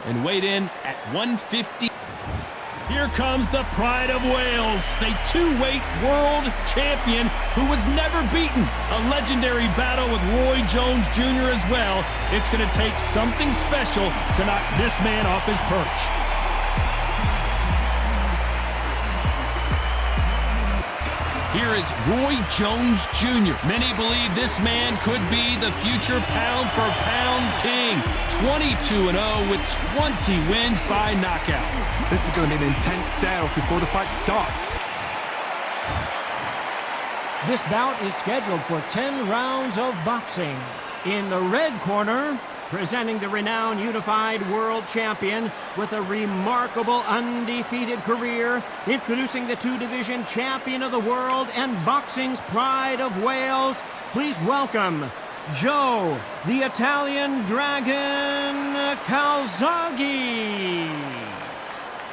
and weighed in at 150. Here comes the pride of Wales, the two-weight world champion who was never beaten. A legendary battle with Roy Jones Jr. as well. It's going to take something special to knock this man off his perch. Here is Roy Jones Jr. Many believe this man could be the future pound-for-pound king. 22-0 with 20 wins by knockout. This is going to be an intense stare-off before the fight starts. This bout is scheduled for 10 rounds of boxing. In the red corner, presenting the renowned unified world champion with a remarkable undefeated career, introducing the two-division champion of the world and boxing's pride of Wales, please welcome Joe, the Italian Dragon Calzaghe.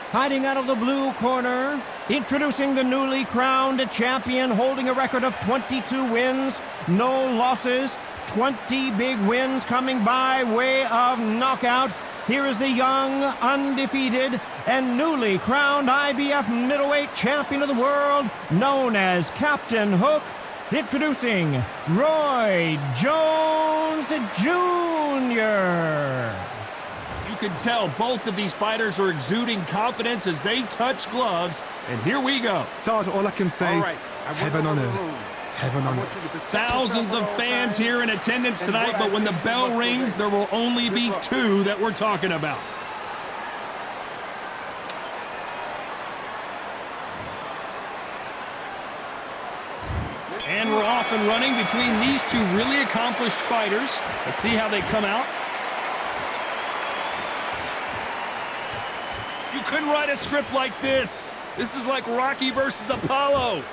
Fighting out of the blue corner, introducing the newly crowned champion, holding a record of 22 wins, no losses, 20 big wins coming by way of knockout. Here is the young, undefeated, and newly crowned IBF middleweight champion of the world, known as Captain Hook, introducing Roy Jones Jr. You can tell both of these fighters are exuding confidence as they touch gloves, and here we go. Todd, all I can say, heaven on earth. Heaven on earth. Thousands of fans here in attendance tonight, but when the bell rings, there will only be two that we're talking about. And we're off and running between these two really accomplished fighters. Let's see how they come out. You couldn't write a script like this. This is like Rocky versus Apollo.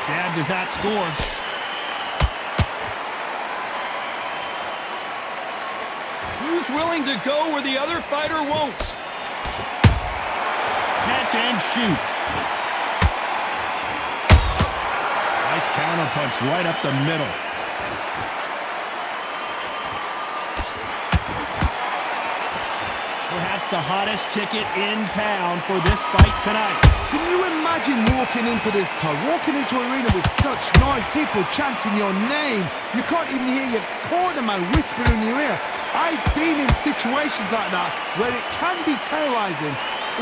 Jab does not score. Who's willing to go where the other fighter won't? Catch and shoot. Nice counter punch right up the middle. Perhaps the hottest ticket in town for this fight tonight. Can you imagine walking into this, Todd? Walking into an arena with such noise, people chanting your name. You can't even hear your corner man whispering in your ear. I've been in situations like that where it can be terrorizing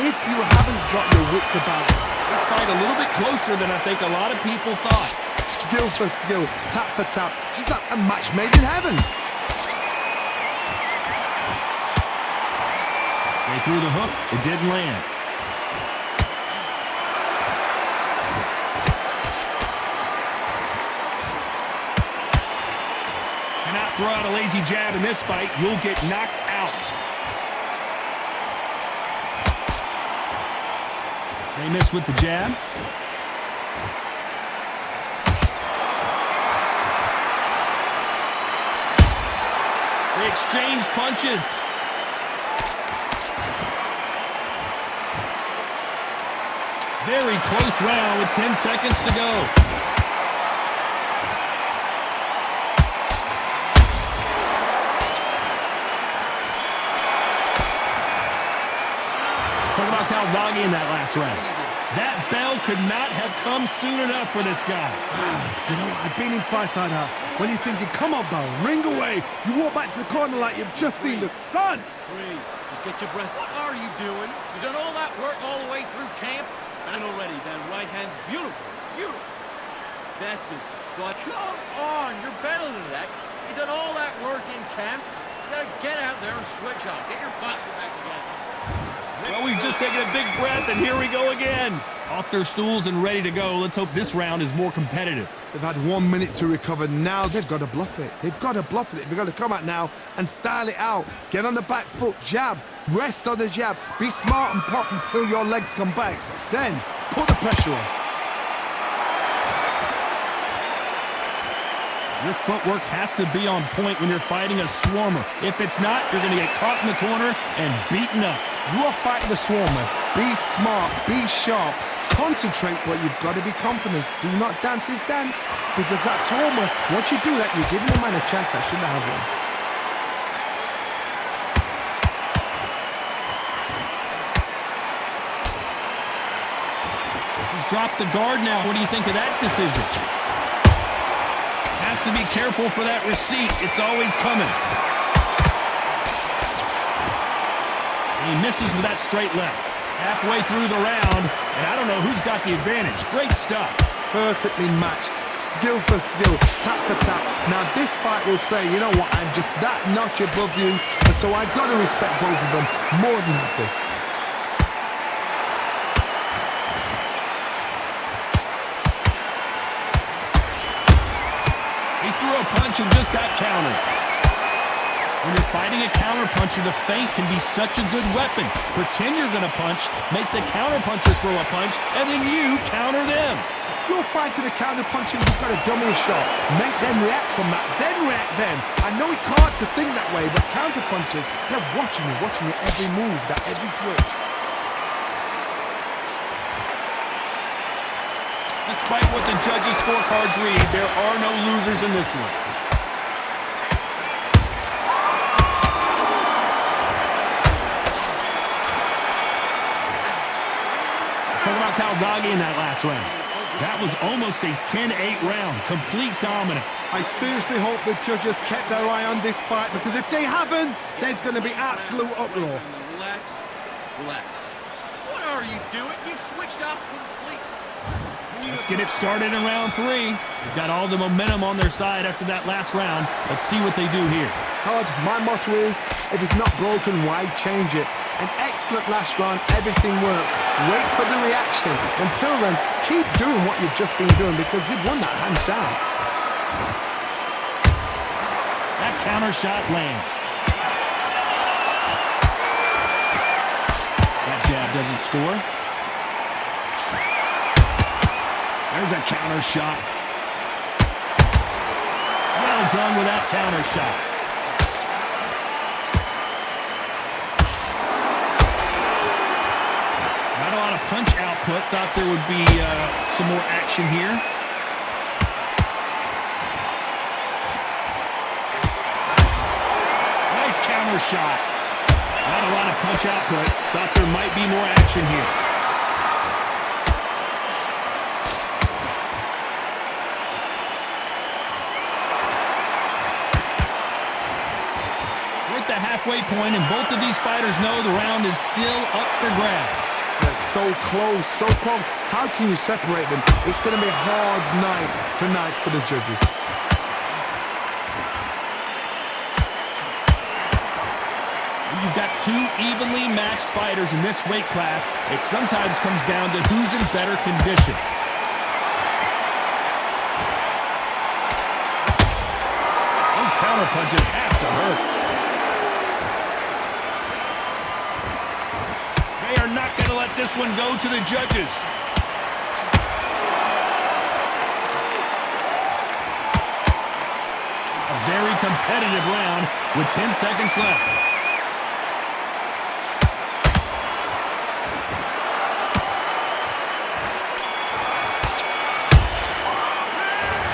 if you haven't got your wits about it. This fight a little bit closer than I think a lot of people thought. Skill for skill, tap for tap. Just like a match made in heaven. They threw the hook, it didn't land. Cannot throw out a lazy jab in this fight, you'll get knocked out. They miss with the jab. They exchange punches. Very close round with 10 seconds to go. Talk about Calzaghe in that last round. That bell could not have come soon enough for this guy. You know, I've been in fights like that. When you're thinking, come on, bell, ring away. You walk back to the corner like you've just seen the sun. Breathe. Just get your breath. What are you doing? You've done all that work all the way through camp? And already, that right hand's beautiful. Beautiful. That's it. Just come on. You're better than that. You've done all that work in camp. You gotta get out there and switch on. Get your boxing back together. Well, we've just taken a big breath, and here we go again. Off their stools and ready to go. Let's hope this round is more competitive. They've had 1 minute to recover. Now they've got to bluff it. They've got to bluff it. They've got to come out now and style it out. Get on the back foot, jab, rest on the jab. Be smart and pop until your legs come back. Then put the pressure on. Your footwork has to be on point when you're fighting a swarmer. If it's not, you're going to get caught in the corner and beaten up. You are fighting the swarmer. Be smart, be sharp, concentrate, but you've got to be confident. Do not dance his dance, because that's normal. Once you do that, you're giving the man a chance that shouldn't have one. He's dropped the guard now. What do you think of that decision? Has to be careful for that receipt. It's always coming. He misses with that straight left. Halfway through the round, and I don't know who's got the advantage. Great stuff. Perfectly matched. Skill for skill. Tap for tap. Now this fight will say, you know what, I'm just that notch above you, and so I've got to respect both of them more than happy. He threw a punch and just got countered. When you're fighting a counterpuncher, the feint can be such a good weapon. Pretend you're going to punch, make the counterpuncher throw a punch, and then you counter them. If you're fighting a counterpuncher, you've got to dummy a shot. Make them react from that, then react then. I know it's hard to think that way, but counterpunchers, they're watching you every move, that every twitch. Despite what the judges' scorecards read, there are no losers in this one. Talk about Calzaghe in that last round. That was almost a 10-8 round. Complete dominance. I seriously hope the judges kept their eye on this fight, because if they haven't, there's going to be absolute uproar. Relax, relax. What are you doing? You've switched off completely. Let's get it started in round 3. They've got all the momentum on their side after that last round. Let's see what they do here. Todd, my motto is, if it's not broken, why change it? An excellent last round, everything works. Wait for the reaction. Until then, keep doing what you've just been doing, because you've won that hands down. That counter shot lands. That jab doesn't score. There's a counter shot. Well done with that counter shot. Not a lot of punch output. Thought there would be some more action here. Nice counter shot. Not a lot of punch output. Thought there might be more action here. The halfway point, and both of these fighters know the round is still up for grabs. They're so close, so close. How can you separate them? It's going to be a hard night tonight for the judges. You've got two evenly matched fighters in this weight class. It sometimes comes down to who's in better condition. Those counter punches have to hurt. They are not going to let this one go to the judges. A very competitive round with 10 seconds left.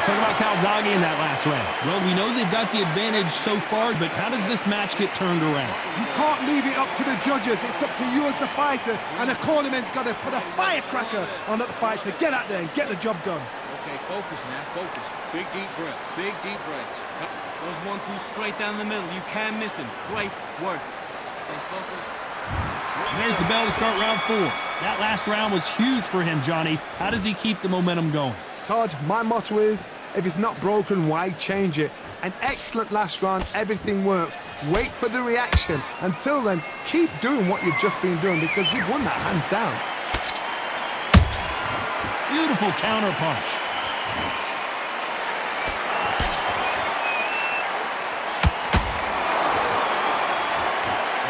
Talk about Calzaghe in that last round. Well, we know they've got the advantage so far, but how does this match get turned around? You can't leave it up to the judges. It's up to you as the fighter, and the cornerman's got to put a firecracker on that fighter. Get out there and get the job done. Okay, focus, man, focus. Big deep breaths, big deep breaths. Those 1-2 straight down the middle. You can't miss them. Great work. Stay focused. And there's the bell to start round 4. That last round was huge for him, Johnny. How does he keep the momentum going? Todd, my motto is, if it's not broken, why change it? An excellent last round, everything works. Wait for the reaction. Until then, keep doing what you've just been doing, because you've won that hands down. Beautiful counter punch.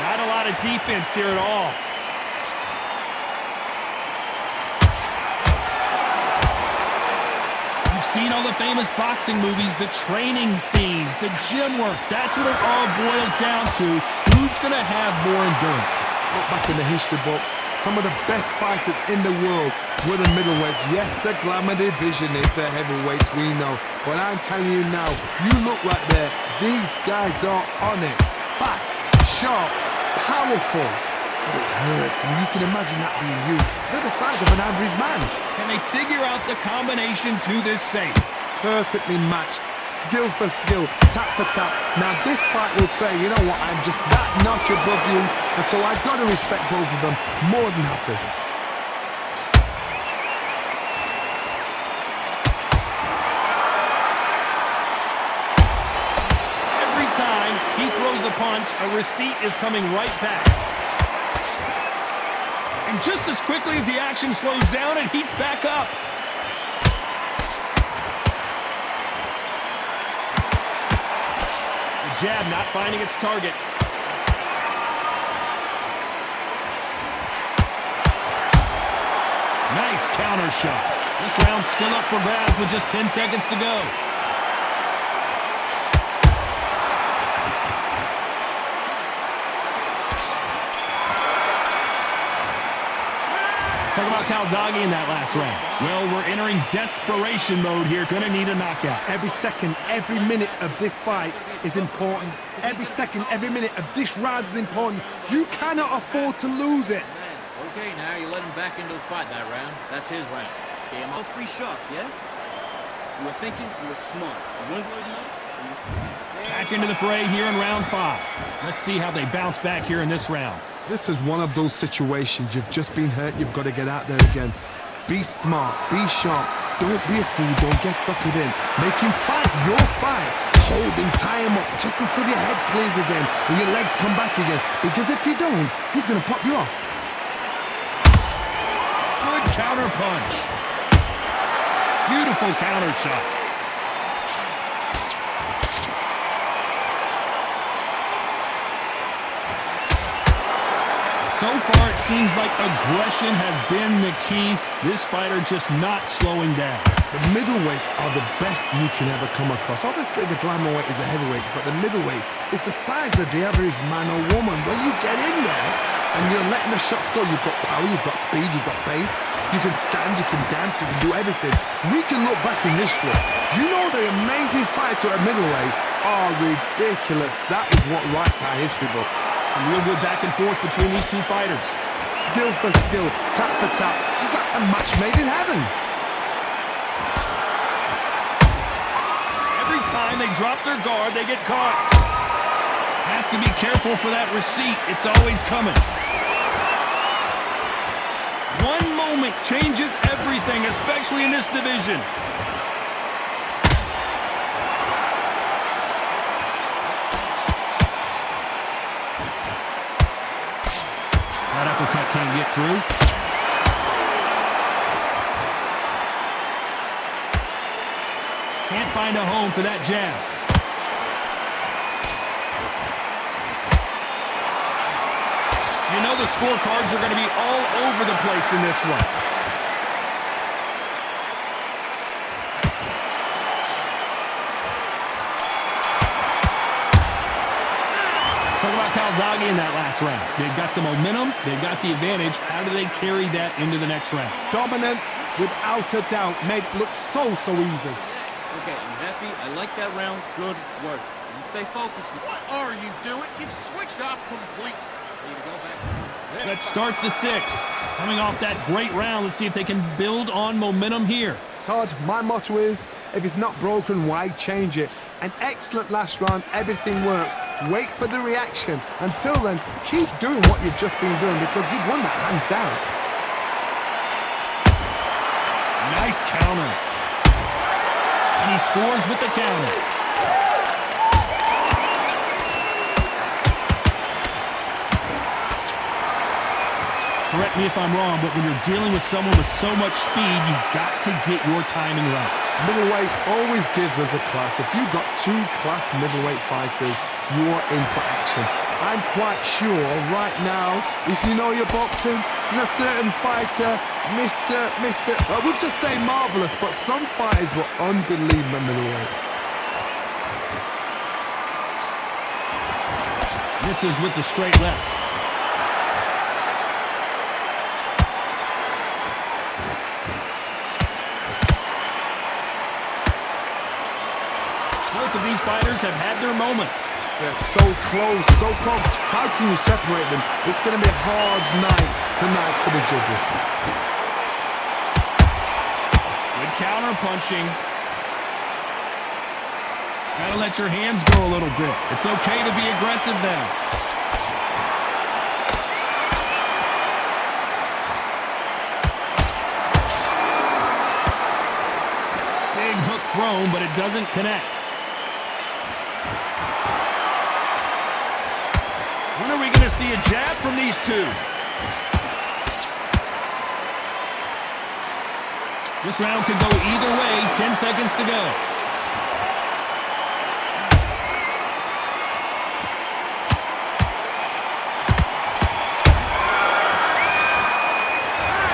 Not a lot of defense here at all. Seen all the famous boxing movies, the training scenes, the gym work. That's what it all boils down to. Who's going to have more endurance? Look back in the history books. some of the best fighters in the world were the middleweights. Yes, the glamour division is the heavyweights, we know. But I'm telling you now, you look right there, these guys are on it. Fast, sharp, powerful. But it hurts, and you can imagine that being you. They're the size of an average man. Can they figure out the combination to this safe? Perfectly matched, skill for skill, tap for tap. Now this fight will say, you know what, I'm just that notch above you, and so I've got to respect both of them more than happy. Every time he throws a punch, a receipt is coming right back. And just as quickly as the action slows down, it heats back up. Jab not finding its target. Nice counter shot. This round's still up for grabs with just 10 seconds to go. Talk about Calzaghe in that last round. Well, we're entering desperation mode here. Gonna need a knockout. Every second, every minute of this fight is important. Every second, every minute of this round is important. You cannot afford to lose it. Okay, now you let him back into the fight that round. That's his round. Okay, I'm all 3 shots, yeah? You were thinking, you were smart. You weren't good enough. Back into the fray here in round 5. Let's see how they bounce back here in this round. This is one of those situations. You've just been hurt, you've got to get out there again. Be smart, be sharp. Don't be a fool, don't get suckered in. Make him fight your fight. Hold him, tie him up, just until your head clears again and your legs come back again. Because if you don't, he's going to pop you off. Good counter punch. Beautiful counter shot. So far, it seems like aggression has been the key. This fighter just not slowing down. The middleweights are the best you can ever come across. Obviously, the glamour weight is a heavyweight, but the middleweight is the size of the average man or woman. When you get in there and you're letting the shots go, you've got power, you've got speed, you've got pace. You can stand, you can dance, you can do everything. We can look back in history. You know the amazing fights at middleweight are ridiculous. That is what writes our history books. A real good back and forth between these two fighters. Skill for skill, tap for tap, just like a match made in heaven. Every time they drop their guard, they get caught. Has to be careful for that receipt. It's always coming. One moment changes everything, especially in this division. That uppercut can't get through. Can't find a home for that jab. You know the scorecards are going to be all over the place in this one. Talk about Calzaghe in that last round. They've got the momentum, they've got the advantage. How do they carry that into the next round? Dominance, without a doubt, made it look so easy. Okay, I'm happy. I like that round. Good work. You stay focused. What are you doing? You've switched off completely. Need to go back. Let's start the 6th. Coming off that great round, let's see if they can build on momentum here. Todd, my motto is, if it's not broken, why change it? An excellent last round, everything works. Wait for the reaction. Until then, keep doing what you've just been doing because you've won that hands down. Nice counter. And he scores with the counter. Correct me if I'm wrong, but when you're dealing with someone with so much speed, you've got to get your timing right. Middleweights always gives us a class. If you've got 2 class middleweight fighters, you're in for action. I'm quite sure right now, if you know your boxing, there's a certain fighter, I would just say marvelous, but some fighters were unbelievable middleweight. This is with the straight left. Both of these fighters have had their moments. They're so close, so close. How can you separate them? It's going to be a hard night tonight for the judges. Good counter punching. Gotta let your hands go a little bit. It's okay to be aggressive now. Big hook thrown, but it doesn't connect. When are we going to see a jab from these two? This round could go either way. 10 seconds to go.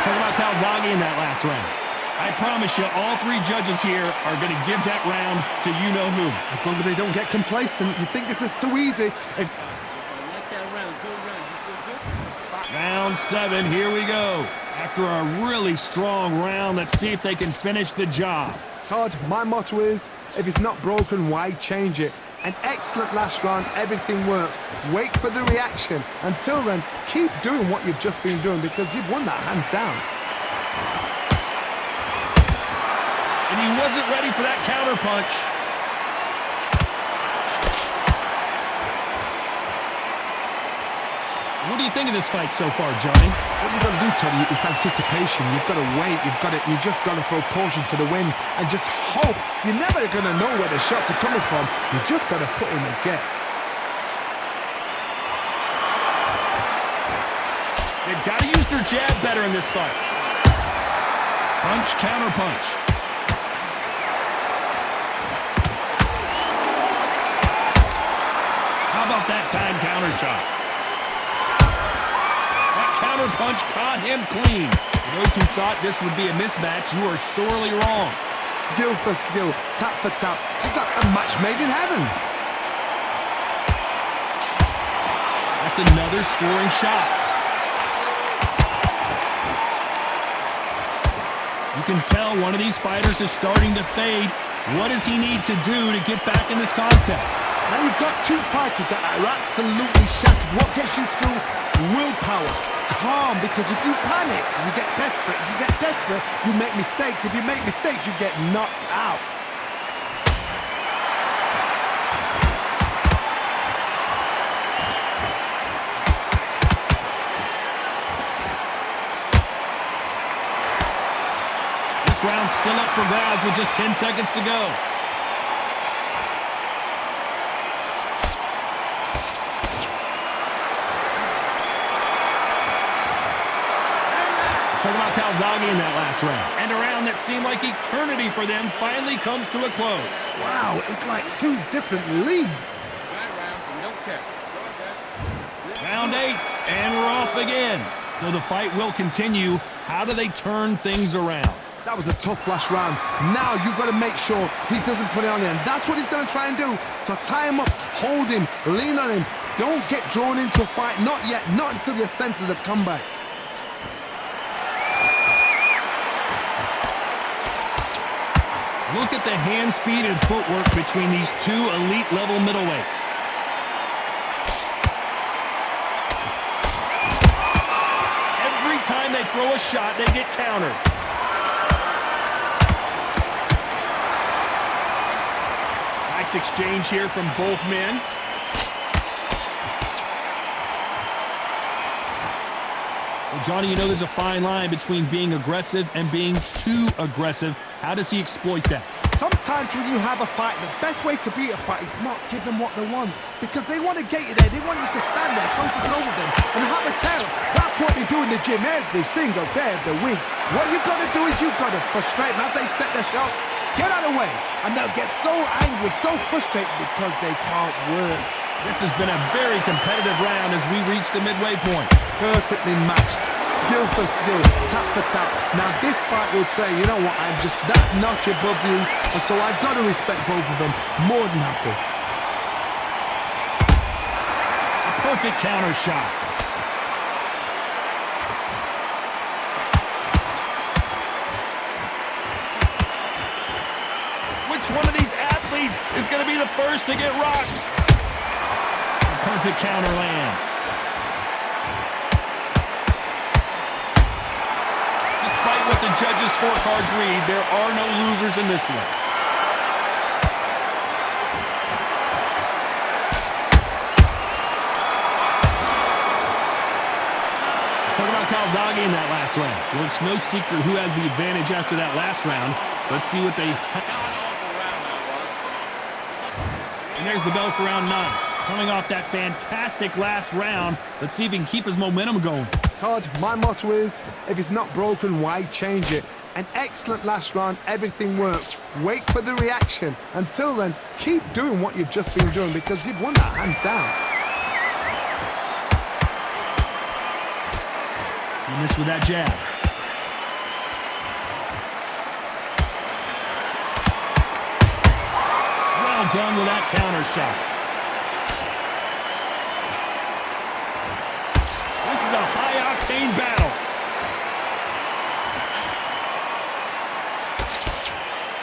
Talk about Calzaghe in that last round. I promise you, all three judges here are going to give that round to you-know-who. As long as they don't get complacent, you think this is too easy. Round 7, here we go. After a really strong round, let's see if they can finish the job. Todd, my motto is, if it's not broken, why change it? An excellent last round, everything works. Wait for the reaction. Until then, keep doing what you've just been doing because you've won that hands down. And he wasn't ready for that counter punch. What do you think of this fight so far, Johnny? What you've got to do, Tony, is anticipation. You've got to wait. You just got to throw caution to the wind and just hope. You're never going to know where the shots are coming from. You just got to put in a guess. They've got to use their jab better in this fight. Punch, counter punch. How about that time counter shot? Counter punch caught him clean. For those who thought this would be a mismatch, you are sorely wrong. Skill for skill, tap for tap, just like a match made in heaven. That's another scoring shot. You can tell one of these fighters is starting to fade. What does he need to do to get back in this contest? Now you've got two fighters that are absolutely shattered. What gets you through? Willpower. Calm, because if you panic, you get desperate. If you get desperate, you make mistakes. If you make mistakes, you get knocked out. This round's still up for grabs with just 10 seconds to go. Talk about Calzaghe in that last round. And a round that seemed like eternity for them finally comes to a close. Wow, it's like two different leagues. Round 8, and we're off again. So the fight will continue. How do they turn things around? That was a tough last round. Now you've got to make sure he doesn't put it on there. And that's what he's going to try and do. So tie him up, hold him, lean on him. Don't get drawn into a fight. Not yet. Not until your senses have come back. Look at the hand speed and footwork between these two elite-level middleweights. Every time they throw a shot, they get countered. Nice exchange here from both men. Well, Johnny, you know there's a fine line between being aggressive and being too aggressive. How does he exploit that? Sometimes when you have a fight, the best way to beat a fight is not give them what they want. Because they want to get you there. They want you to stand there, toe-to-toe with them, and have a terror. That's what they do in the gym every single day of the week. What you've got to do is you've got to frustrate them as they set their shots. Get out of the way. And they'll get so angry, so frustrated because they can't work. This has been a very competitive round as we reach the midway point. Perfectly matched. Skill for skill, tap for tap. Now this fight will say, you know what, I'm just that notch above you, and so I've got to respect both of them. More than happy. A perfect counter shot. Which one of these athletes athletes is going to be the first to get rocked. The perfect counter lands. Despite what the judges' scorecards read, there are no losers in this one. Talk about Calzaghe in that last round. Well, it's no secret who has the advantage after that last round. Let's see what they... And there's the bell for round 9. Coming off that fantastic last round, let's see if he can keep his momentum going. Todd, my motto is, if it's not broken, why change it? An excellent last round, everything works. Wait for the reaction. Until then, keep doing what you've just been doing because you've won that hands down. You missed with that jab. Well done with that counter shot. This is a high-octane battle.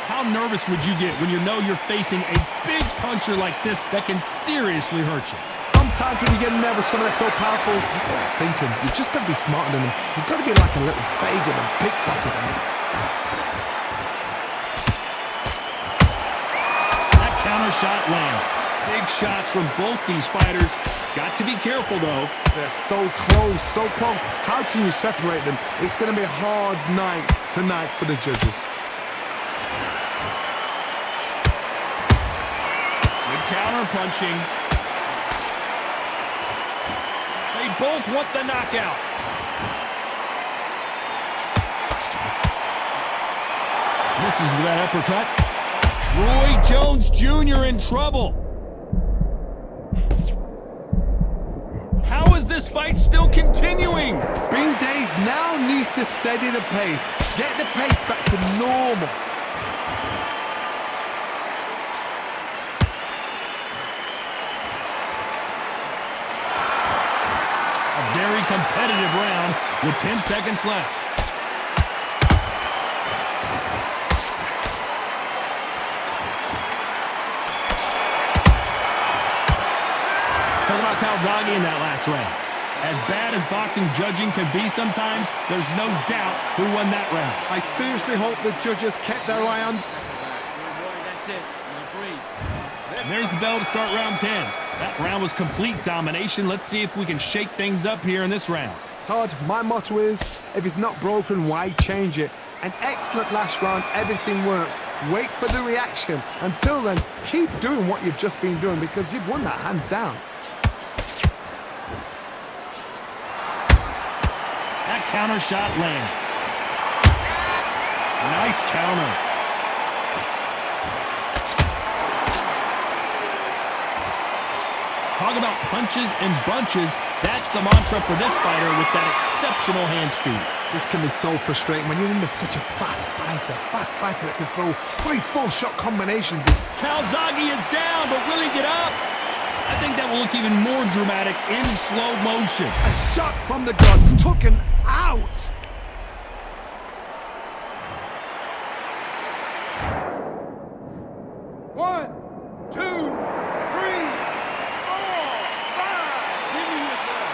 How nervous would you get when you know you're facing a big puncher like this that can seriously hurt you? Sometimes when you get nervous, someone that's so powerful, you've got to think him. You've just got to be smarter than him. You've got to be like a little Fagin and pickpocket him. That counter shot lands. Big shots from both these fighters. Got to be careful, though. They're so close, so close. How can you separate them? It's going to be a hard night tonight for the judges. Good counter punching. They both want the knockout. Misses with that uppercut. Roy Jones Jr. in trouble. How is this fight still continuing? Bean Days now needs to steady the pace. Get the pace back to normal. Very competitive round with 10 seconds left. Talk about Calzaghe in that last round. As bad as boxing judging can be sometimes, there's no doubt who won that round. I seriously hope the judges kept their eye on... That's it. Now breathe. And there's the bell to start round 10. That round was complete domination. Let's see if we can shake things up here in this round. Todd, my motto is, if it's not broken, why change it? An excellent last round, everything works. Wait for the reaction. Until then, keep doing what you've just been doing because you've won that hands down. That counter shot lands. Nice counter. Talk about punches and bunches. That's the mantra for this fighter with that exceptional hand speed. This can be so frustrating when you're in with such a fast fighter that can throw 3 full shot combinations. Calzaghe is down, but will he get up? I think that will look even more dramatic in slow motion. A shot from the gods took him out. One, two, three, four, five. Give me your bell.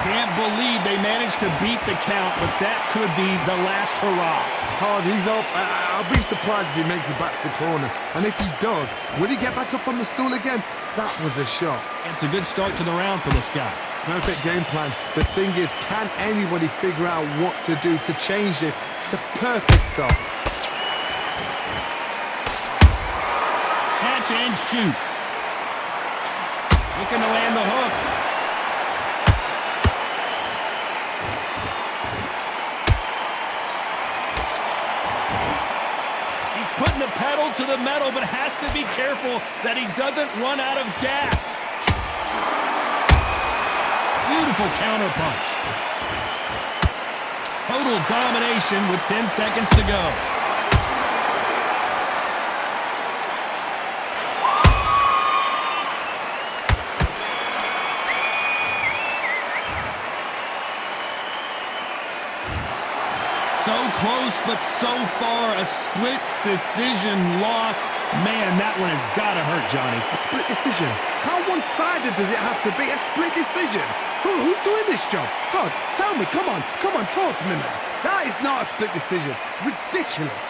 Can't believe they managed to beat the count, but that could be the last hurrah. Hard, he's up. I'll be surprised if he makes it back to the corner. And if he does, will he get back up from the stool again? That was a shot. It's a good start to the round for this guy. Perfect game plan. The thing is, can anybody figure out what to do to change this? It's a perfect start. Catch and shoot. Looking to land the hook. He's putting the pedal to the metal, but has to be careful that he doesn't run out of gas. Beautiful counter punch. Total domination with 10 seconds to go. So close, but so far a split decision loss. Man, that one has got to hurt, Johnny. A split decision? How one-sided does it have to be? A split decision? Who's doing this job? Todd, tell me, come on, talk to me, man. That is not a split decision. Ridiculous.